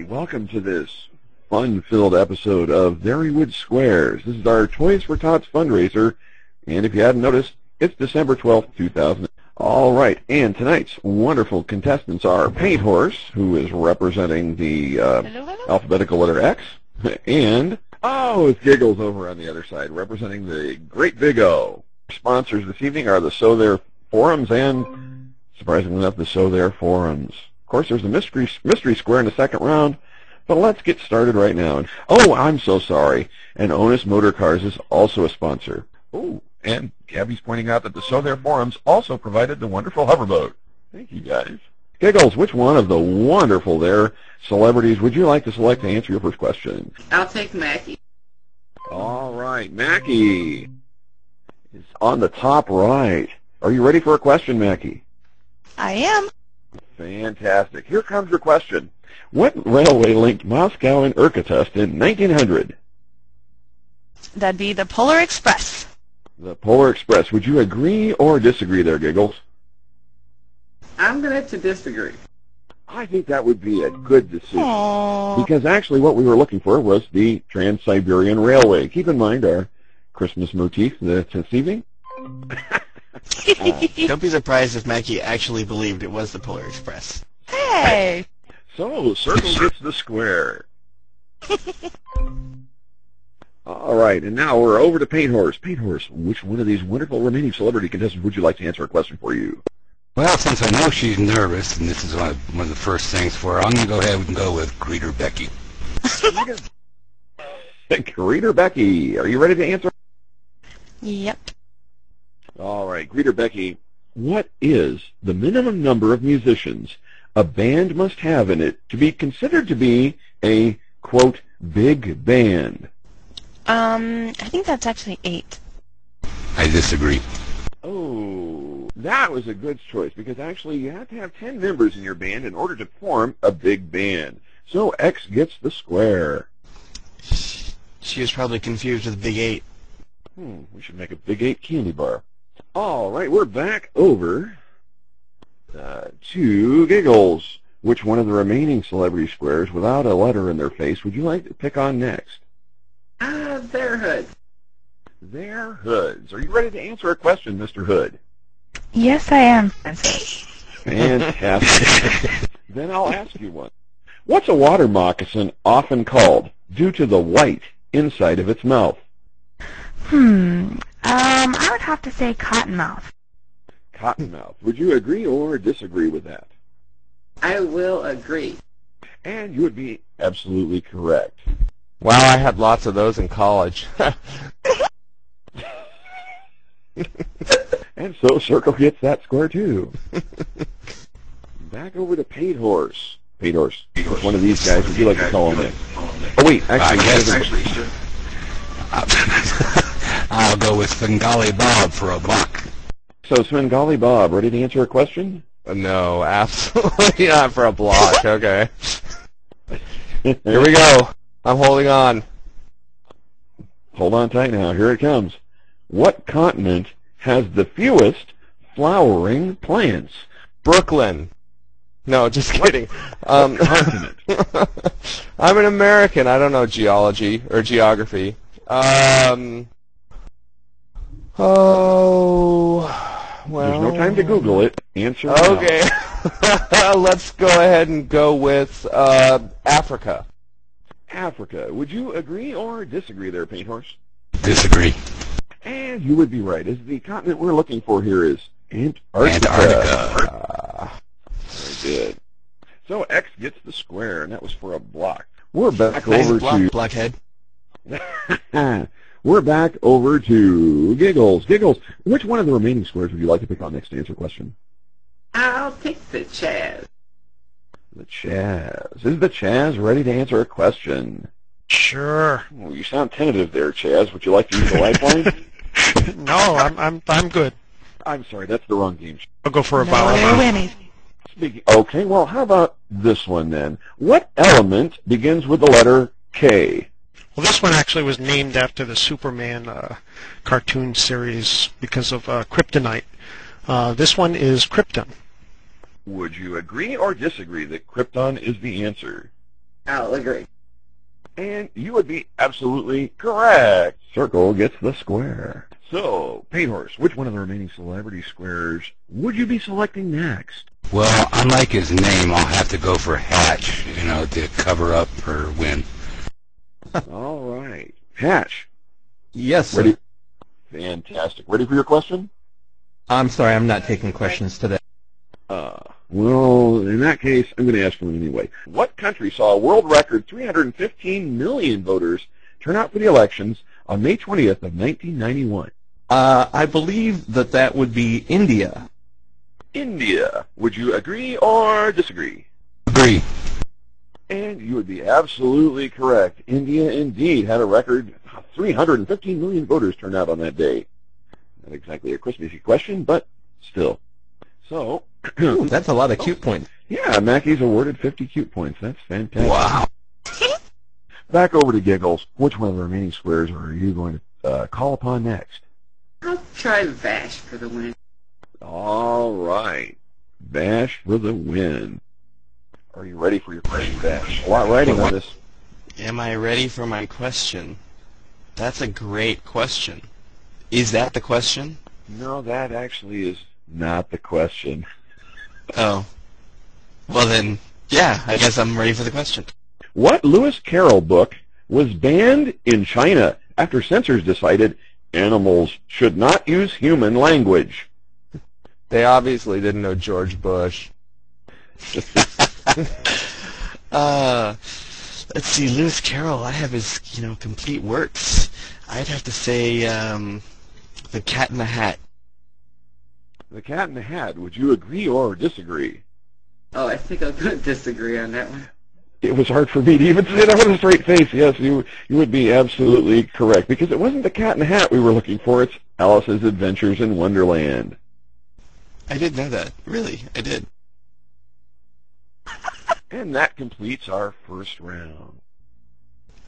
righty, welcome to this fun-filled episode of Thereywood Squares. This is our Toys for Tots fundraiser, and if you hadn't noticed, it's December 12th, 2000. All right, and tonight's wonderful contestants are Paint Horse, who is representing the alphabetical letter X, and, it's Giggles over on the other side, representing the Great Big O. Sponsors this evening are the So There Forums and, surprisingly enough, the So There Forums. Of course, there's a mystery square in the second round, but let's get started right now. Oh, I'm so sorry. And Onus Motor Cars is also a sponsor. Oh, and Gabby's pointing out that the So There Forums also provided the wonderful hoverboat. Thank you, guys. Giggles, which one of the wonderful there celebrities would you like to select to answer your first question? I'll take Mackie. All right, Mackie is on the top right. Are you ready for a question, Mackie? I am. Fantastic. Here comes your question. What railway linked Moscow and Irkutsk in 1900? That'd be the Polar Express. The Polar Express. Would you agree or disagree there, Giggles? I'm going to disagree. I think that would be a good decision. Aww. Because actually what we were looking for was the Trans-Siberian Railway. Keep in mind our Christmas motif this evening. Don't be surprised if Mackie actually believed it was the Polar Express. Hey! So, circle gets the square. All right, and now we're over to Paint Horse. Paint Horse, which one of these wonderful remaining celebrity contestants would you like to answer a question for you? Well, since I know she's nervous, and this is one of the first things for her, I'm going to go ahead and go with Greeter Becky. Greeter Becky, are you ready to answer? Yep. All right, Greeter Becky, what is the minimum number of musicians a band must have in it to be considered to be a, quote, big band? I think that's actually 8. I disagree. Oh, that was a good choice, because actually you have to have 10 members in your band in order to form a big band. So X gets the square. She was probably confused with Big 8. We should make a Big 8 candy bar. All right, we're back over to Giggles. Which one of the remaining celebrity squares without a letter in their face would you like to pick on next? Their Hood. Their Hoods. Are you ready to answer a question, Mr. Hood? Yes, I am. Fantastic. Then I'll ask you one. What's a water moccasin often called due to the white inside of its mouth? I would have to say cottonmouth. Cottonmouth. Would you agree or disagree with that? I will agree. And you would be absolutely correct. Wow, I had lots of those in college. And so Circle gets that square too. Back over to Paint Horse. Paint Horse. One of these guys, would you like to call him in? Oh wait, actually, I'll go with Svengali Bob for a buck. So Svengali Bob, ready to answer a question? No, absolutely not for a block. Okay. Here we go. I'm holding on. Hold on tight now. Here it comes. What continent has the fewest flowering plants? Brooklyn. No, just kidding. What continent? I'm an American. I don't know geology or geography. Well. There's no time to Google it. Answer now. Okay. Let's go ahead and go with Africa. Africa. Would you agree or disagree there, Paint Horse? Disagree. And you would be right, as the continent we're looking for here is Antarctica. Very good. So X gets the square, and that was for a block. We're back over to Blockhead. We're back over to Giggles. Giggles, which one of the remaining squares would you like to pick on next to answer a question? I'll take the Chaz. The Chaz. Is the Chaz ready to answer a question? Sure. Oh, you sound tentative there, Chaz. Would you like to use the lifeline? No, I'm good. I'm sorry, that's the wrong game. I'll go for a No vowel. whammies. Okay, well, how about this one then? What element begins with the letter K? Well, this one actually was named after the Superman cartoon series because of kryptonite. This one is krypton. Would you agree or disagree that krypton is the answer? I'll agree. And you would be absolutely correct. Circle gets the square. So, Painthorse, which one of the remaining celebrity squares would you be selecting next? Well, unlike his name, I'll have to go for Hatch, to cover up or win. All right. Hatch. Yes, sir. Ready? Fantastic. Ready for your question? I'm sorry, I'm not taking questions today. Well, in that case, I'm going to ask one anyway. What country saw a world record 315 million voters turn out for the elections on May 20th of 1991? I believe that would be India. India. Would you agree or disagree? Agree. And you would be absolutely correct. India indeed had a record 315 million voters turned out on that day. Not exactly a Christmassy question, but still. So, Ooh, that's a lot of cute points. yeah, Mackey's awarded 50 cute points. That's fantastic. Wow. Back over to Giggles. Which one of the remaining squares are you going to call upon next? I'll try Vash for the win. All right. Bash for the win. Are you ready for your question, Bash? A lot writing on this. Am I ready for my question? That's a great question. Is that the question? No, that actually is not the question. Oh. Well then, yeah, I guess I'm ready for the question. What Lewis Carroll book was banned in China after censors decided animals should not use human language? They obviously didn't know George Bush. Let's see, Lewis Carroll, I have his, complete works. I'd have to say, The Cat in the Hat. The Cat in the Hat. Would you agree or disagree? Oh, I think I'm going to disagree on that one. It was hard for me to even say that with a straight face. Yes, you would be absolutely correct, because it wasn't the Cat in the Hat we were looking for. It's Alice's Adventures in Wonderland. I did know that. Really, I did. And that completes our first round.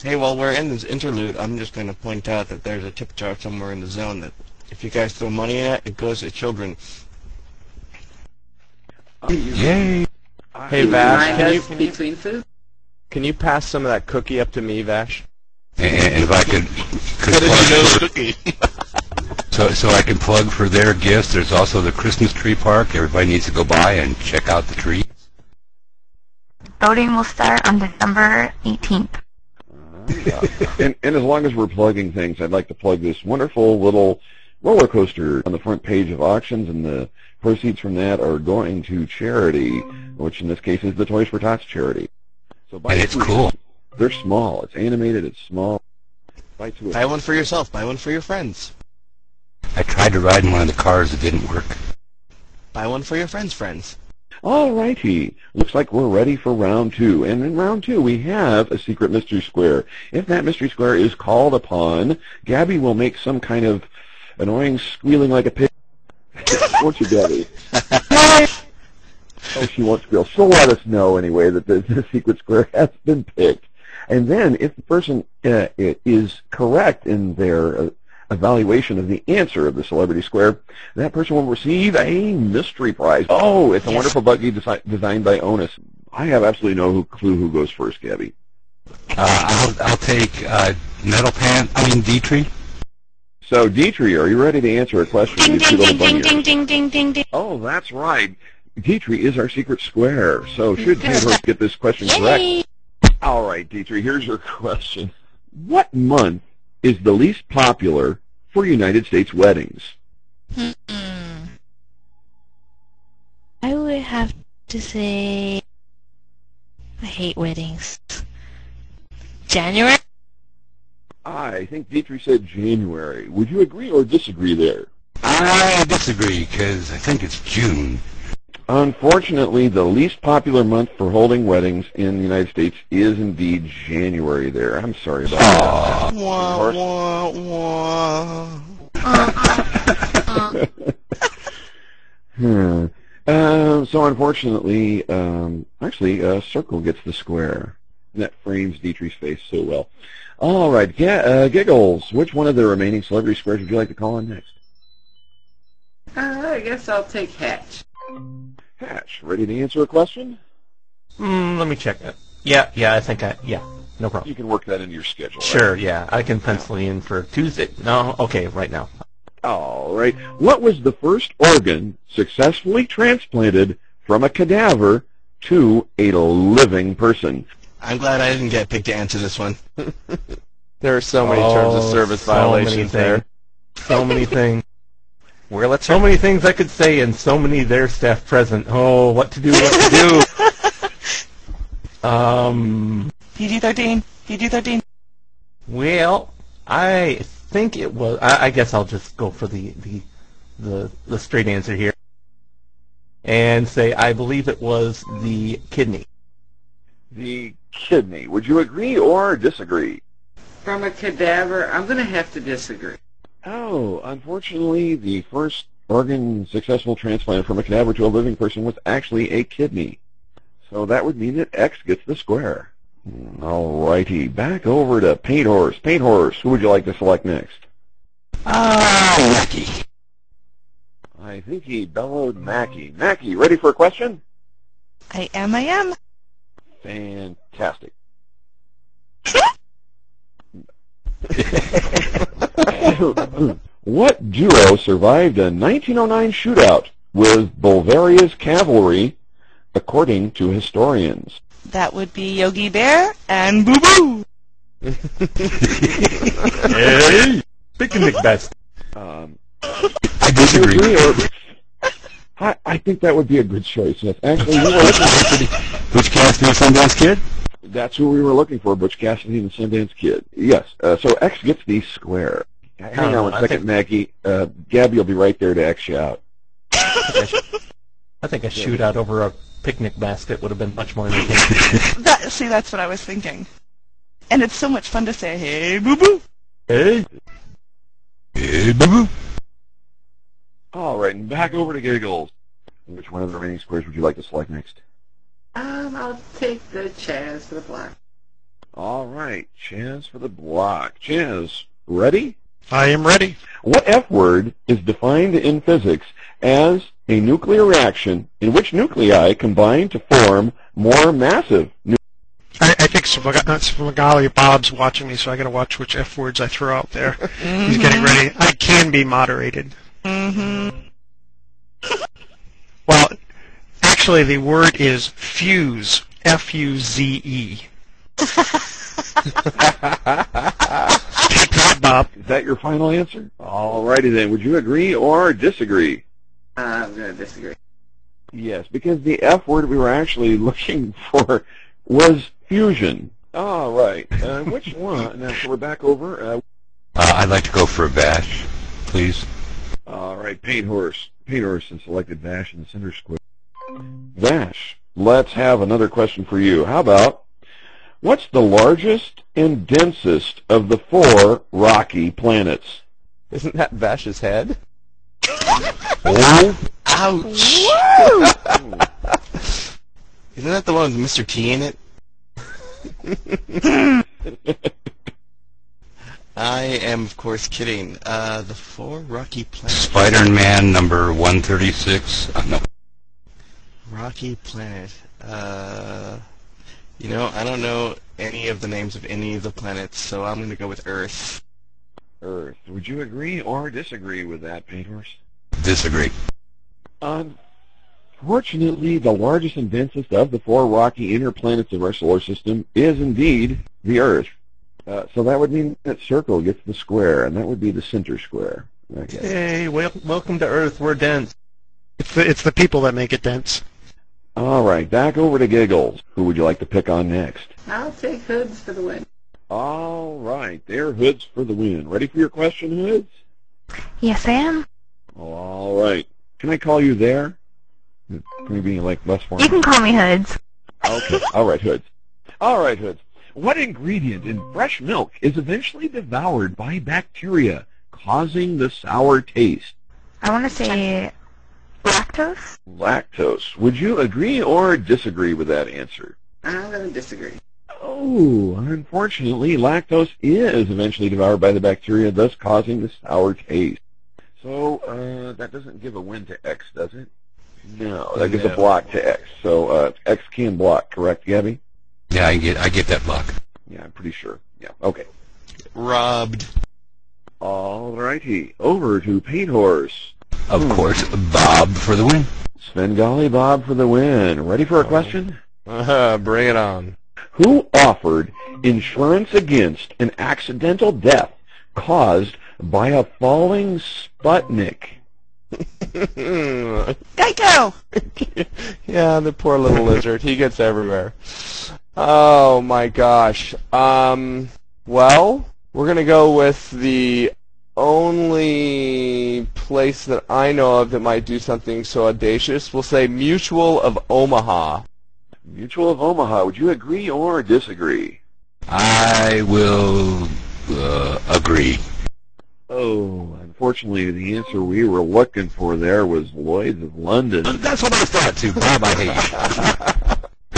Hey, while we're in this interlude, I'm just going to point out that there's a tip jar somewhere in the zone that if you guys throw money in it, it goes to children. Yay. Hey, Vash, Remind us between food? can you pass some of that cookie up to me, Vash? And if I could How did you know cookie? so I can plug for their gifts, there's also the Christmas tree park. Everybody needs to go by and check out the tree. Voting will start on December 18th. And as long as we're plugging things, I'd like to plug this wonderful little roller coaster on the front page of auctions, and the proceeds from that are going to charity, which in this case is the Toys for Tots charity. So buy And it's two. cool. They're small. It's animated. It's small. Buy two. Buy one for yourself. Buy one for your friends. I tried to ride in one of the cars. It didn't work. Buy one for your friends' friends. All righty. Looks like we're ready for round two. And in round two, we have a secret mystery square. If that mystery square is called upon, Gabby will make some kind of annoying squealing like a pig. Won't you, Gabby? Oh, she won't squeal. She'll let us know anyway that the secret square has been picked. And then if the person is correct in their evaluation of the answer of the celebrity square, that person will receive a mystery prize. Oh, it's a wonderful buggy designed by Onus. I have absolutely no clue who goes first, Gabby. I'll take Dietrich. So, Dietrich, are you ready to answer a question? Ding, ding, ding, ding, ding, ding, ding, ding, ding. Oh, that's right. Dietrich is our secret square. So, should Taylor get this question correct? All right, Dietrich, here's your question. What month is the least popular for United States weddings? I would have to say I hate weddings. January? I think Dietrich said January. Would you agree or disagree there? I disagree, because I think it's June. Unfortunately, the least popular month for holding weddings in the United States is indeed January there. I'm sorry about that. Wah, wah, wah. So unfortunately, Circle gets the square. That frames Dietrich's face so well. All right, Giggles, which one of the remaining celebrity squares would you like to call on next? I guess I'll take Hatch. Hatch, ready to answer a question? Let me check that. Yeah, I think no problem. You can work that into your schedule. Sure, Right? yeah, I can pencil you in for Tuesday. No, okay, right now. All right. What was the first organ successfully transplanted from a cadaver to a living person? I'm glad I didn't get picked to answer this one. There are so many terms of service violations there. So many things. So many things I could say, and so many their staff present. Oh, what to do? PG-13. PG-13. Well, I think it was. I guess I'll just go for the straight answer here, and say I believe it was the kidney. The kidney. Would you agree or disagree? From a cadaver, I'm going to have to disagree. Oh, unfortunately, the first organ successful transplant from a cadaver to a living person was actually a kidney. So that would mean that X gets the square. All righty, back over to Paint Horse. Paint Horse, who would you like to select next? Mackie. I think he bellowed Mackie. Mackie, ready for a question? I am. Fantastic. What duo survived a 1909 shootout with Bulgaria's cavalry, according to historians? That would be Yogi Bear and Boo Boo. Hey, picnic best. I disagree. I think that would be a good choice. Yes. Actually, we were looking for Butch Cassidy and Sundance Kid? That's who we were looking for, Butch Cassidy and the Sundance Kid. Yes. So X gets the square. Hang on one second, Maggie. Gabby will be right there to X you out. I think a shootout over a picnic basket would have been much more entertaining. That's what I was thinking. And it's so much fun to say, hey, Boo Boo. Hey. Hey, boo-boo. All right, and back over to Giggles. Which one of the remaining squares would you like to select next? I'll take the Chaz for the block. All right, Chaz for the block. Chaz, ready? I am ready. What F word is defined in physics as a nuclear reaction in which nuclei combine to form more massive I think Samagali Bob's watching me, so I got to watch which F words I throw out there. He's getting ready. I can be moderated. Well, actually, the word is fuse. F-U-Z-E. Take that, Bob. Is that your final answer? All righty then. Would you agree or disagree? I'm going to disagree. Yes, because the F word we were actually looking for was fusion. All right. Which one? Now, so we're back over. I'd like to go for a bash, please. All right, Paint Horse. Paint Horse has selected Vash in the center square. Vash, let's have another question for you. How about, what's the largest and densest of the 4 rocky planets? Isn't that Vash's head? Oh, Ouch! Isn't that the one with Mr. T in it? I am, of course, kidding. The 4 rocky planets. Spider-Man number 136. No. Rocky planet. You know, I don't know any of the names of any of the planets, so I'm going to go with Earth. Earth. Would you agree or disagree with that, Paint Horse? Disagree. Unfortunately, the largest and densest of the 4 rocky inner planets of our solar system is indeed the Earth. So that would mean that circle gets the square, and that would be the center square. Okay. Hey, welcome to Earth. We're dense. It's the people that make it dense. All right, back over to Giggles. Who would you like to pick on next? I'll take Hoods for the win. All right, they're Hoods for the win. Ready for your question, Hoods? Yes, I am. All right. Can I call you there? Can we be like less formal? You can call me Hoods. Okay. All right, Hoods. All right, Hoods. What ingredient in fresh milk is eventually devoured by bacteria, causing the sour taste? I want to say lactose. Lactose. Would you agree or disagree with that answer? I'm going to disagree. Oh, unfortunately, lactose is eventually devoured by the bacteria, thus causing the sour taste. So that doesn't give a win to X, does it? No, that gives a block to X. So X can block, correct, Gabby? Yeah, I get that block. Yeah, I'm pretty sure. Yeah, okay. Robbed. All righty. Over to Paint Horse. Of course, Bob for the win. Svengali Bob for the win. Ready for a question? Bring it on. Who offered insurance against an accidental death caused by a falling Sputnik? Geico! Yeah, the poor little lizard. He gets everywhere. Oh my gosh. Well, we're gonna go with the only place that I know of that might do something so audacious. We'll say Mutual of Omaha. Mutual of Omaha. Would you agree or disagree? I will agree. Oh, unfortunately, the answer we were looking for there was Lloyd's of London. That's what I thought too, Bob. I hate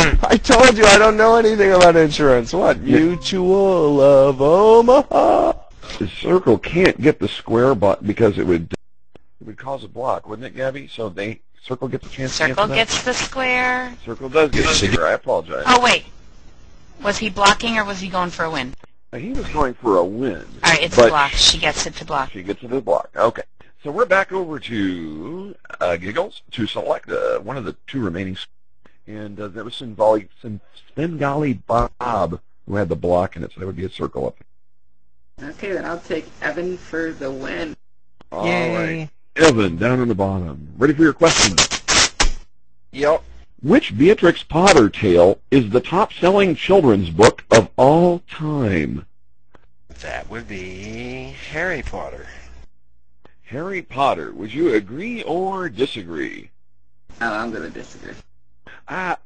you. I told you I don't know anything about insurance. What? Mutual of Omaha? The circle can't get the square because it would cause a block, wouldn't it, Gabby? So circle gets a chance to answer Circle that? gets the square. Circle does get the square. I apologize. Oh, wait. Was he blocking or was he going for a win? He was going for a win. All right, it's but a block. She gets it to block. She gets it to block. Okay. So we're back over to Giggles to select one of the two remaining. And that was Svengali Bob who had the block in it, so that would be a circle up. Okay, then I'll take Evan for the win. All right. Evan, down on the bottom. Ready for your question? Yep. Which Beatrix Potter tale is the top-selling children's book of all time? That would be Harry Potter. Harry Potter. Would you agree or disagree? Oh, I'm going to disagree. That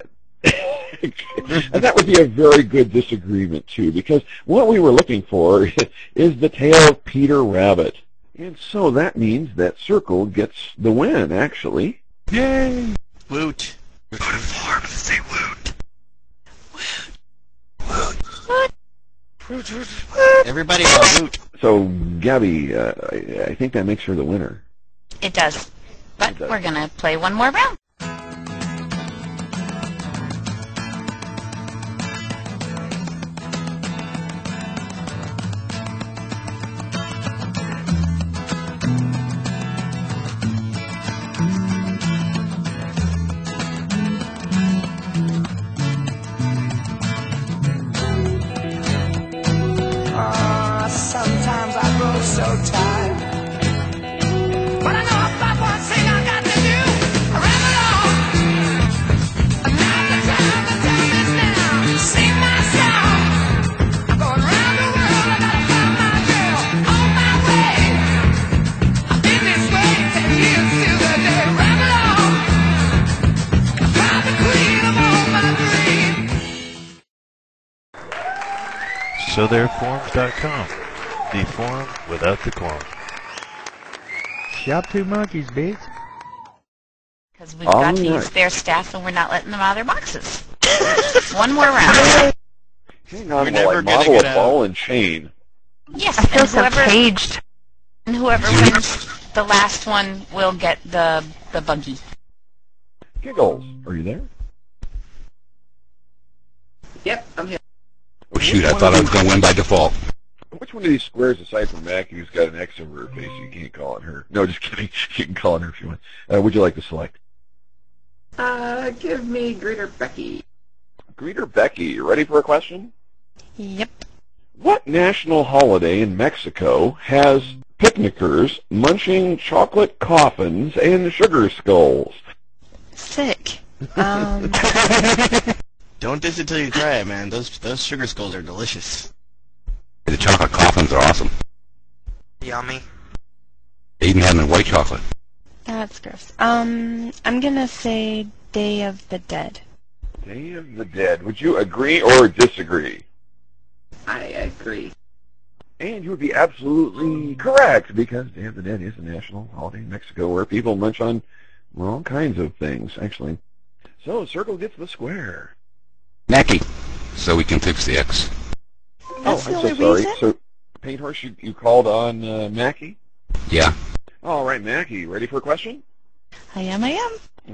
would be a very good disagreement, too, because what we were looking for is the tale of Peter Rabbit. And so that means that Circle gets the win, actually. Yay! Woot. Go to form and say woot. Everybody go woot. So, Gabby, I think that makes her the winner. It does. But It does. we're going to play one more round. Sometimes I grow so tired, but I know about one thing I got to do. I ram it on. Now's the time, the time is now. Sing my song. I'm going round the world. I gotta find my girl on my way. I've been this way 10 years till the day. Ram it on. I'm the queen of all my dreams. SoThereForms.com. The form without the qualm. Shop two monkeys, bitch. Because we've got to use their staff and we're not letting them out of their boxes. One more round. Hang on while I model a ball and chain. Yes, I feel and so whoever, caged. And whoever wins the last one will get the buggy. Giggles, are you there? Yep, I'm here. Oh, shoot, I thought I was going to win by default. Which one of these squares, aside from Mackie, who's got an X over her face, you can't call it her? No, just kidding. You can call it her if you want. Would you like to select? Give me Greeter Becky. Greeter Becky, you ready for a question? Yep. What national holiday in Mexico has picnickers munching chocolate coffins and sugar skulls? Sick. Don't diss it till you try it, man. Those sugar skulls are delicious. The chocolate coffins are awesome. Yummy. They even have them in white chocolate. That's gross. I'm gonna say Day of the Dead. Day of the Dead. Would you agree or disagree? I agree. And you would be absolutely correct, because Day of the Dead is a national holiday in Mexico where people munch on all kinds of things, actually. So, Circle gets the square. Mackie, so we can fix the X. That's I'm the so only sorry. reason? So, Paint Horse, you called on Mackie? Yeah. All right, Mackie, ready for a question? I am.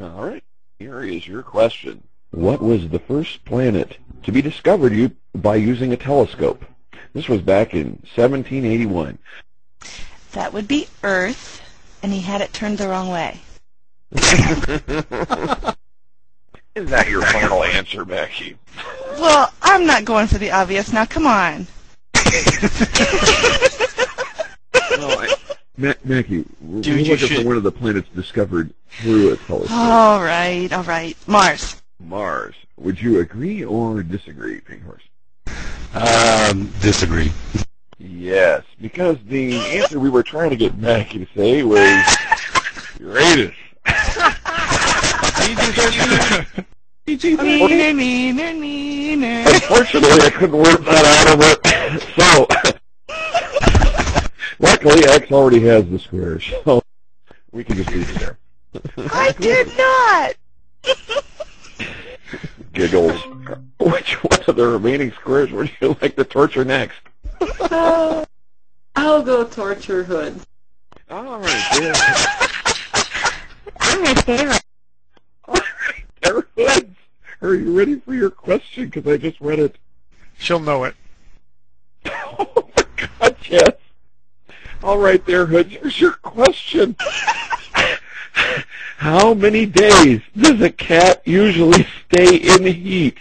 All right. Here is your question. What was the first planet to be discovered by using a telescope? This was back in 1781. That would be Earth, and he had it turned the wrong way. Is that your final answer, Becky? Well, I'm not going for the obvious. Now, come on. Mackie, we're looking for one of the planets discovered through a telescope. All right. Mars. Mars. Would you agree or disagree, Pink Horse? Disagree. Yes, because the answer we were trying to get Mackie to say was Uranus. Unfortunately, I couldn't work that out of it. So, luckily, X already has the squares, so we can just leave it there. I did not! Giggles. Which one of the remaining squares would you like to torture next? I'll go torture Hood. All right, yeah. I'm your favorite. All right, there, Hoods. Are you ready for your question? Because I just read it. She'll know it. Oh, my God, yes. All right, there, Hoods. Here's your question. How many days does a cat usually stay in the heat?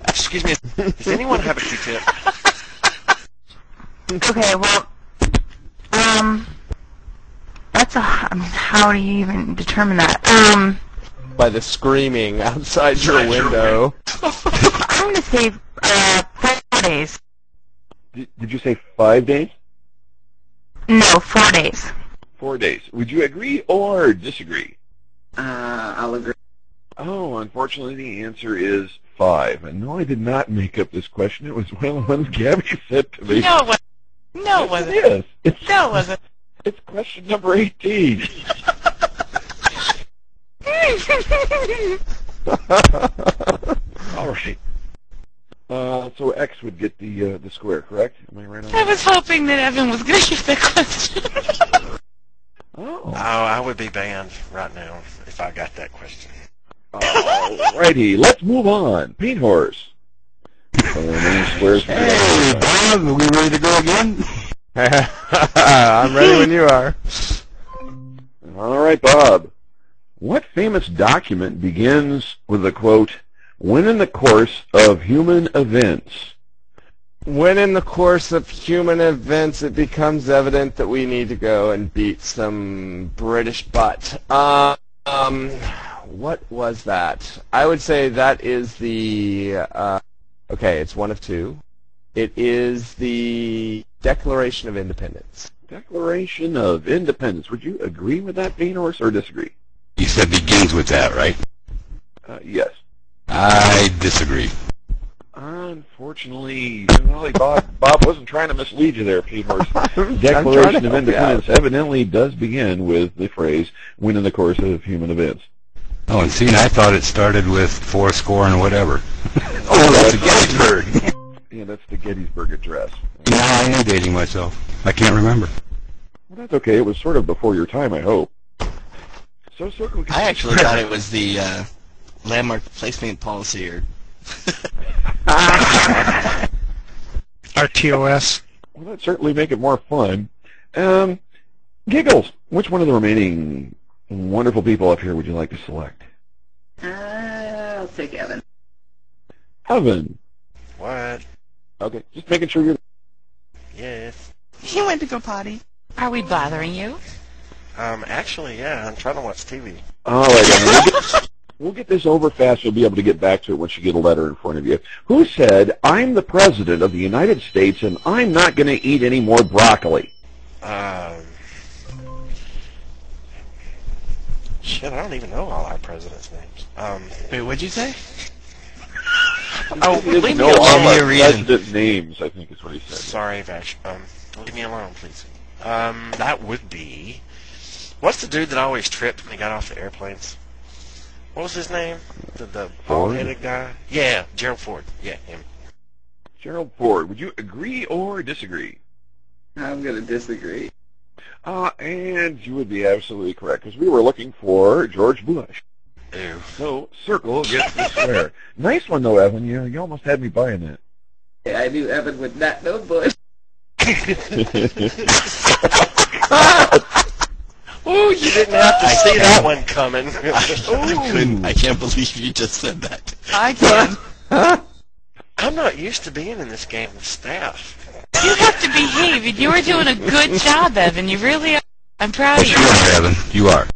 Excuse me, does anyone have a Q-tip? Okay, well, how do you even determine that? By the screaming outside your window. I'm gonna say 4 days. Did you say 5 days? No, 4 days. 4 days. Would you agree or disagree? I'll agree. Oh, unfortunately, the answer is 5. And no, I did not make up this question. It was one of the ones Gabby said to me. No, it wasn't. No, it wasn't. Yes, No, it wasn't. It's question number 18. All right. So X would get the square, correct? Am I right on that? I was hoping that Evan was going to get that question. Oh, I would be banned right now if I got that question. Alrighty, let's move on. Paint Horse. Squares. Hey, Bob, are we ready to go again? I'm ready when you are. All right, Bob. What famous document begins with the quote, "When in the course of human events"? When in the course of human events it becomes evident that we need to go and beat some British butt. What was that? I would say that is the, okay, it's one of two. It is the Declaration of Independence. Declaration of Independence. Would you agree with that, Paint Horse, or disagree? You said begins with that, right? Yes. I disagree. Unfortunately, Bob wasn't trying to mislead you there, Paint Horse. Declaration of Independence evidently does begin with the phrase, "when in the course of human events." Oh, and see, I thought it started with 4 and whatever. Oh, that's a Gettysburg. Yeah, that's the Gettysburg Address. Yeah, I am dating myself. I can't remember. Well, that's okay. It was sort of before your time, I hope. So, I actually thought it was the landmark placement policy, or RTOS. Well, that'd certainly make it more fun. Giggles, which one of the remaining wonderful people up here would you like to select? I'll take Evan. Evan. What? Okay, just making sure you're... Yes. He went to go potty. Are we bothering you? Actually, yeah, I'm trying to watch TV. All right, Evan, we'll get this over fast. You'll be able to get back to it once you get a letter in front of you. Who said, "I'm the President of the United States and I'm not going to eat any more broccoli"? Shit, I don't even know all our presidents' names. wait, what'd you say? Oh, He doesn't leave know me all alone. our president names, I think is what he said. Sorry, Vash. Leave me alone, please. That would be... What's the dude that always tripped when he got off the airplanes? What was his name? The bald-headed guy? Yeah, Gerald Ford. Yeah, him. Gerald Ford, would you agree or disagree? I'm going to disagree. And you would be absolutely correct, because we were looking for George Bush. Ew. So Circle gets the square. Nice one though, Evan. You almost had me buying that. Yeah, I knew Evan would not know Bush. Ooh, you didn't have to see that one coming. I can't believe you just said that. I can. I'm not used to being in this game with staff. You have to behave. You were doing a good job, Evan. You really are. I'm proud of you. You are, Evan. You are.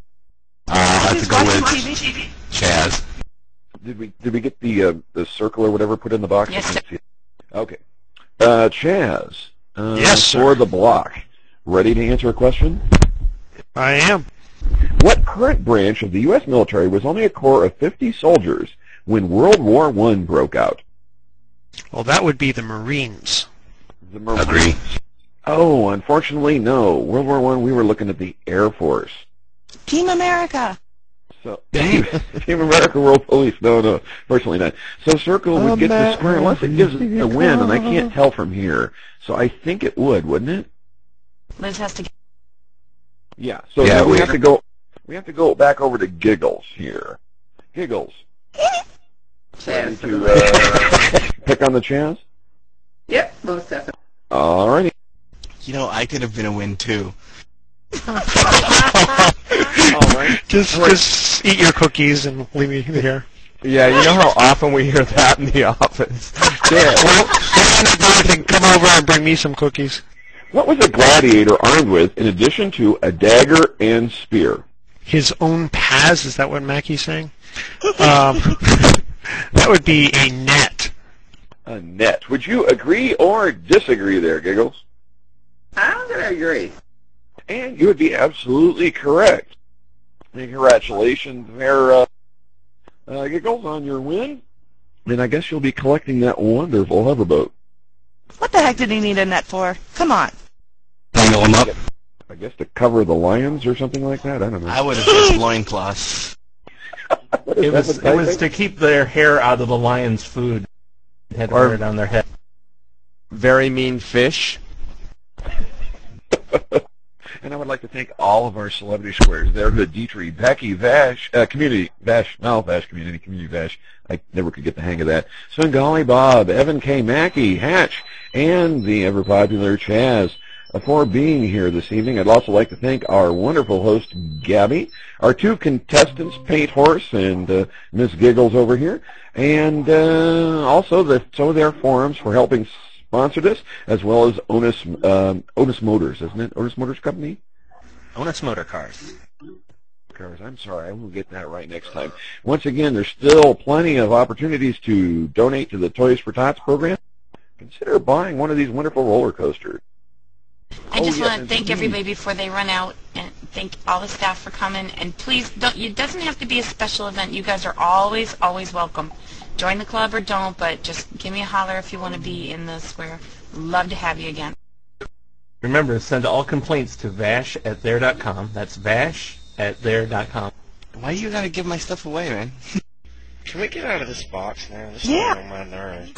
I'll have to go with TV. Chaz. Did we get the circle or whatever put in the box? Yes, sir. Okay. Chaz. Yes, sir. For the block. Ready to answer a question? I am. What current branch of the U.S. military was only a corps of 50 soldiers when World War I broke out? Well, that would be the Marines. The Marines. Agree. Oh, unfortunately, no. World War I, we were looking at the Air Force. Team America. So, Team America World Police. No, fortunately not. So Circle would get the square unless it gives it a win, and I can't tell from here. So I think it would, wouldn't it? Liz has to. Yeah. So Yeah, now we we- have to go. We have to go back over to Giggles here. Giggles. Ready Chaz. to pick on the Chaz? Yep, most definitely. Alrighty. You know, I could have been a win too. All right. Just eat your cookies and leave me here. Yeah, you know how often we hear that in the office. Yeah. Well, come over and bring me some cookies. What was a gladiator armed with in addition to a dagger and spear? His own Paz, is that what Mackey's saying? That would be a net. A net. Would you agree or disagree there, Giggles? I'm going to agree. And you would be absolutely correct. Congratulations there, Giggles, on your win. And I guess you'll be collecting that wonderful hoverboat. What the heck did he need a net for? Come on. Tangle them up. I guess to cover the lions or something like that. I don't know. I would have guessed loincloths. It was to keep their hair out of the lion's food. They had to wear it on their head. Very mean fish. And I would like to thank all of our celebrity squares. There, the Dietrich, Becky, Vash, Community, Vash, Community Vash. I never could get the hang of that. Svengali Bob, Evan K. Mackey, Hatch, and the ever-popular Chaz for being here this evening. I'd also like to thank our wonderful host, Gabby, our two contestants, Paint Horse and Miss Giggles over here, and also the So There Forums for helping sponsor this, as well as Otis Motors, isn't it? Otis Motors Company? Onus Motor Cars. I'm sorry, I will get that right next time. Once again, there's still plenty of opportunities to donate to the Toys for Tots program. Consider buying one of these wonderful roller coasters. I just want to thank everybody before they run out, and thank all the staff for coming. And please, don't. It doesn't have to be a special event. You guys are always welcome. Join the club or don't, but just give me a holler if you want to be in the square. Love to have you again. Remember, send all complaints to vash@there.com. That's vash@there.com. Why you gotta give my stuff away, man? Can we get out of this box now? This is Yeah. on my nerves.